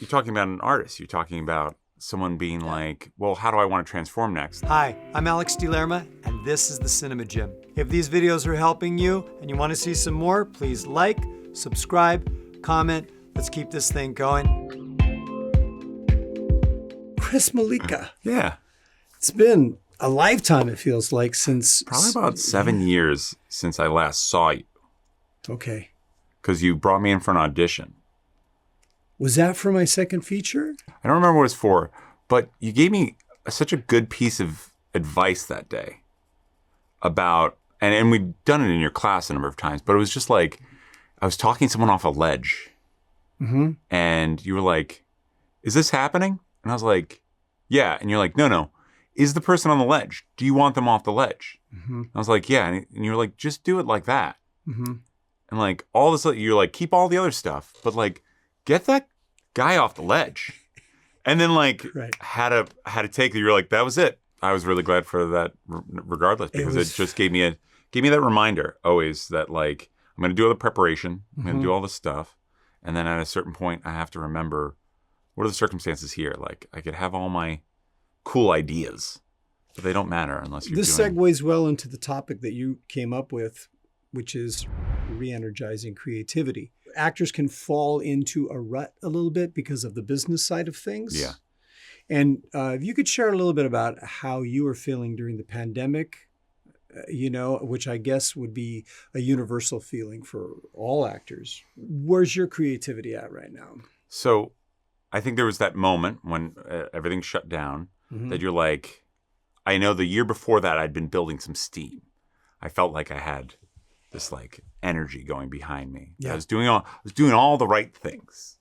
you're talking about an artist. You're talking about someone being like, well, how do I want to transform next? Hi, I'm Alex DeLerma, and this is the Cinema Gym. If these videos are helping you and you want to see some more, please like, subscribe, comment. Let's keep this thing going. Chris Mollica. Yeah. It's been a lifetime, it feels like, since... Probably about 7 years since I last saw you. Okay. Because you brought me in for an audition. Was that for my second feature? I don't remember what it's for, but you gave me such a good piece of advice that day about, and we'd done it in your class a number of times, but it was just like, I was talking someone off a ledge. Mm-hmm. And you were like, is this happening? And I was like, yeah. And you're like, no. Is the person on the ledge? Do you want them off the ledge? Mm-hmm. I was like, yeah. And you were like, just do it like that. Mm-hmm. And like all this, you're like, keep all the other stuff, but like, get that guy off the ledge. And then like had to take it. You're like, that was it. I was really glad for that regardless, because it just gave me that reminder always that like, I'm going to do all the preparation. I'm going to do all this stuff. And then at a certain point, I have to remember, what are the circumstances here? Like I could have all my cool ideas, but they don't matter unless you're This segues well into the topic that you came up with, which is re-energizing creativity. Actors can fall into a rut a little bit because of the business side of things. Yeah. And if you could share a little bit about how you were feeling during the pandemic, which I guess would be a universal feeling for all actors. Where's your creativity at right now? So I think there was that moment when everything shut down that you're like, I know the year before that I'd been building some steam. I felt like I had this like energy going behind me. Yeah. I was doing all the right things,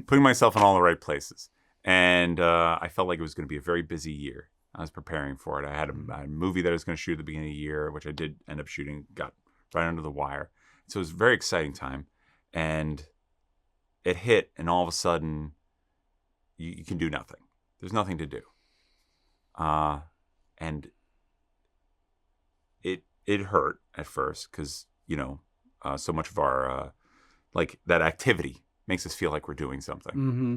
putting myself in all the right places. And I felt like it was going to be a very busy year. I was preparing for it. I had a movie that I was going to shoot at the beginning of the year, which I did end up shooting, got right under the wire. So it was a very exciting time. And it hit, and all of a sudden, you can do nothing. There's nothing to do. And it hurt at first because, so much of our, like that activity makes us feel like we're doing something. Mm-hmm.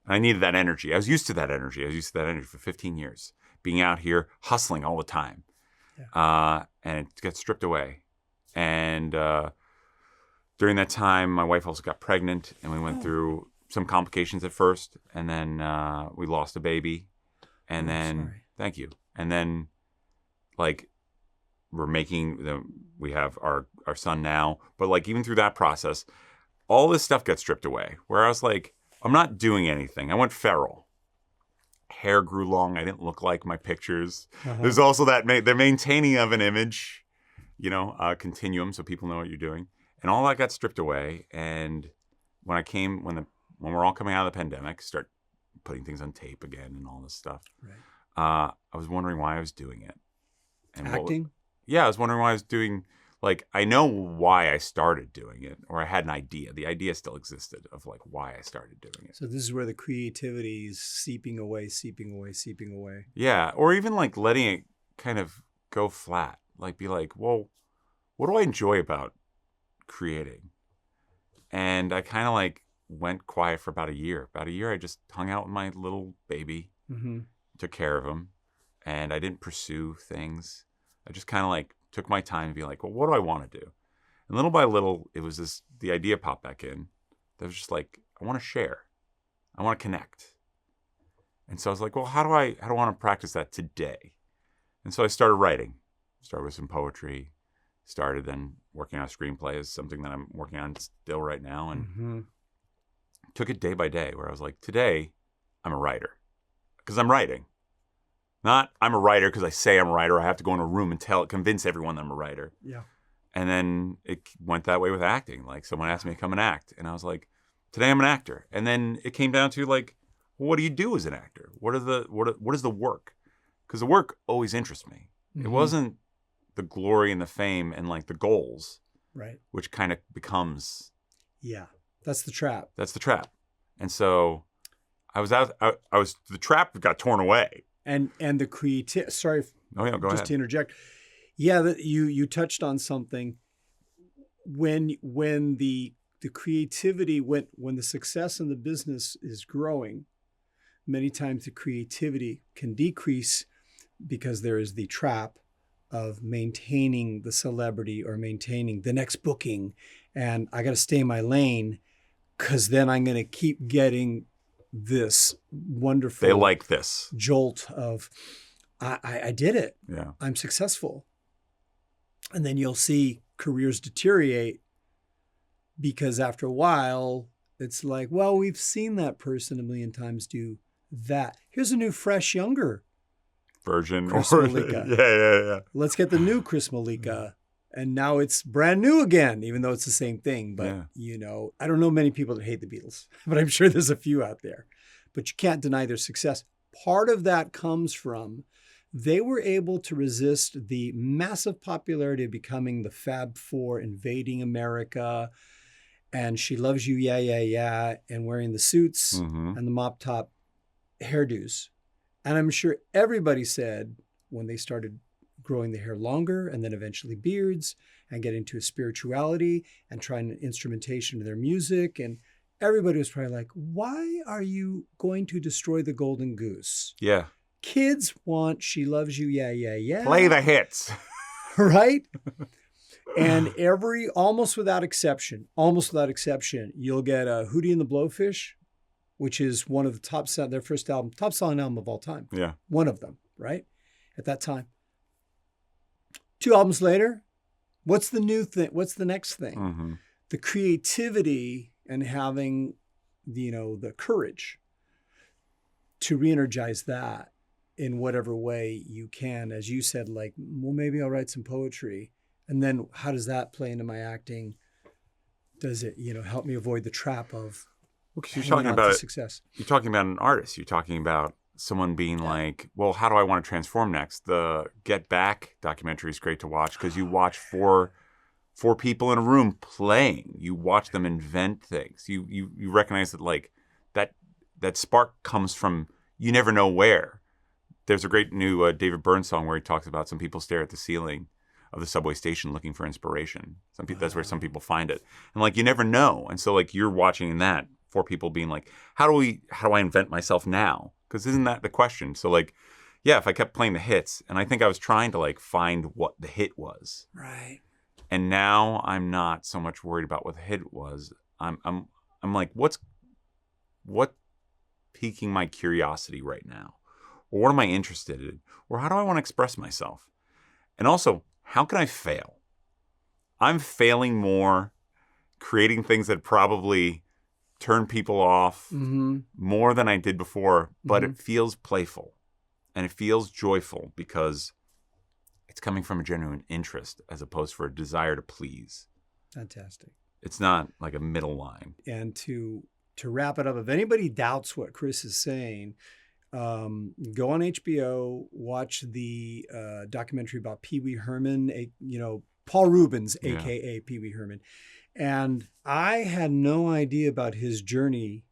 I needed that energy. I was used to that energy. For 15 years, being out here hustling all the time. Yeah. And it got stripped away. And during that time, my wife also got pregnant, and we went through some complications at first. And then we lost a baby. And thank you. And then like we have our son now. But like even through that process, all this stuff got stripped away. Where I was like, I'm not doing anything. I went feral. Hair grew long. I didn't look like my pictures. There's also the maintaining of an image, continuum, so people know what you're doing. And all that got stripped away. And when we're all coming out of the pandemic, start putting things on tape again and all this stuff. Right. I was wondering why I was doing it. And acting? I was wondering why I was doing. Like, I know why I started doing it, or I had an idea. The idea still existed of like why I started doing it. So this is where the creativity is seeping away. Yeah, or even like letting it kind of go flat. Like be like, well, what do I enjoy about creating? And I kind of like went quiet for about a year. About a year, I just hung out with my little baby, took care of him, and I didn't pursue things. I just kind of like took my time to be like, well, what do I want to do? And little by little, it was the idea popped back in. That was just like, I want to share. I want to connect. And so I was like, well, how do I want to practice that today? And so I started writing. Started with some poetry. Started then working on a screenplay is something that I'm working on still right now. And took it day by day where I was like, today, I'm a writer. Because I'm writing. Not I'm a writer because I say I'm a writer. I have to go in a room and convince everyone that I'm a writer. Yeah. And then it went that way with acting. Like someone asked me to come and act, and I was like, today I'm an actor. And then it came down to like, well, what do you do as an actor? What is the work? Because the work always interests me. It wasn't the glory and the fame and like the goals, right? Which kind of becomes. Yeah, that's the trap. And so I was the trap got torn away. And the creative. Sorry. Oh yeah, go just ahead. To interject. Yeah, you touched on something. When the the creativity, when the success in the business is growing, many times the creativity can decrease because there is the trap of maintaining the celebrity or maintaining the next booking. And I got to stay in my lane because then I'm going to keep getting this wonderful They like this. jolt of, I did it. Yeah. I'm successful. And then you'll see careers deteriorate because after a while, it's like, well, we've seen that person a million times do that. Here's a new, fresh, younger Version. Chris Or, Mollica. yeah. Let's get the new Chris Mollica. And now it's brand new again, even though it's the same thing. But, I don't know many people that hate the Beatles, but I'm sure there's a few out there. But you can't deny their success. Part of that comes from they were able to resist the massive popularity of becoming the Fab Four, invading America, and She Loves You, Yeah, Yeah, Yeah, and wearing the suits and the mop top hairdos. And I'm sure everybody said when they started growing the hair longer and then eventually beards and getting to a spirituality and trying instrumentation of their music, and everybody was probably like, why are you going to destroy the golden goose? Yeah. Kids want She Loves You, Yeah, Yeah, Yeah. Play the hits. Right? And almost without exception, you'll get a Hootie and the Blowfish, which is one of the their first album, top selling album of all time. Yeah. One of them, right? At that time. 2 albums later, what's the new thing? What's the next thing? The creativity and having, the courage to re-energize that in whatever way you can. As you said, like, well, maybe I'll write some poetry. And then how does that play into my acting? Does it, help me avoid the trap of because you're talking about success? You're talking about an artist. You're talking about someone being like, well, how do I want to transform next? The Get Back documentary is great to watch because you watch four people in a room playing. You watch them invent things. You recognize that like that spark comes from you never know where. There's a great new David Byrne song where he talks about some people stare at the ceiling of the subway station looking for inspiration. Some people, that's where some people find it. And like, you never know. And so like, you're watching that, 4 people being like, how do I invent myself now? Because isn't that the question? So like, yeah, if I kept playing the hits, and I think I was trying to like find what the hit was. Right. And now I'm not so much worried about what the hit was. I'm like, what's piquing my curiosity right now? Or what am I interested in? Or how do I want to express myself? And also, how can I fail? I'm failing more, creating things that probably turn people off more than I did before, but it feels playful and it feels joyful because it's coming from a genuine interest as opposed for a desire to please. Fantastic. It's not like a middle line. And to wrap it up, if anybody doubts what Chris is saying, go on HBO, watch the documentary about Pee Wee Herman, Paul Rubens, a.k.a. Pee Wee Herman. And I had no idea about his journey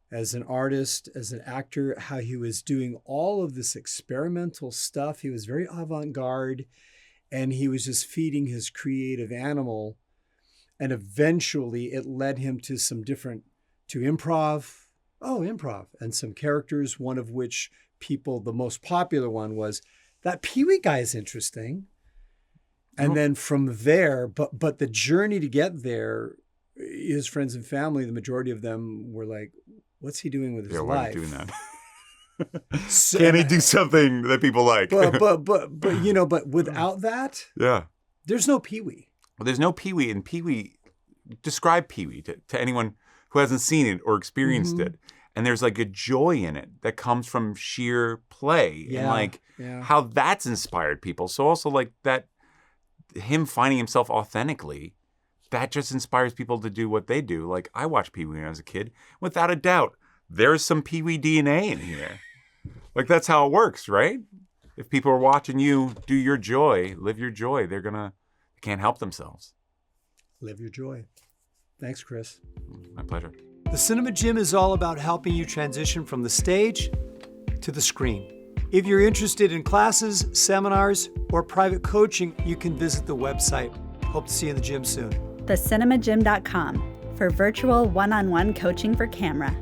as an artist, as an actor, how he was doing all of this experimental stuff. He was very avant-garde, and he was just feeding his creative animal. And eventually it led him to improv. And some characters, one of which the most popular one was, that Pee Wee guy is interesting. And then from there, but the journey to get there, his friends and family, the majority of them were like, what's he doing with his life? Why are you doing that? Can he do something that people like? But without that, there's no Pee Wee. Well, there's no Pee Wee. And Pee Wee, describe Pee Wee to anyone who hasn't seen it or experienced it. And there's like a joy in it that comes from sheer play and like how that's inspired people. So also like that, him finding himself authentically, that just inspires people to do what they do. Like I watched Pee Wee when I was a kid. Without a doubt, there's some Pee Wee DNA in here. Like that's how it works, right? If people are watching you do your joy, live your joy, they can't help themselves. Live your joy. Thanks, Chris. My pleasure. The Cinema Gym is all about helping you transition from the stage to the screen. If you're interested in classes, seminars, or private coaching, you can visit the website. Hope to see you in the gym soon. theCinemagym.com for virtual one-on-one coaching for camera.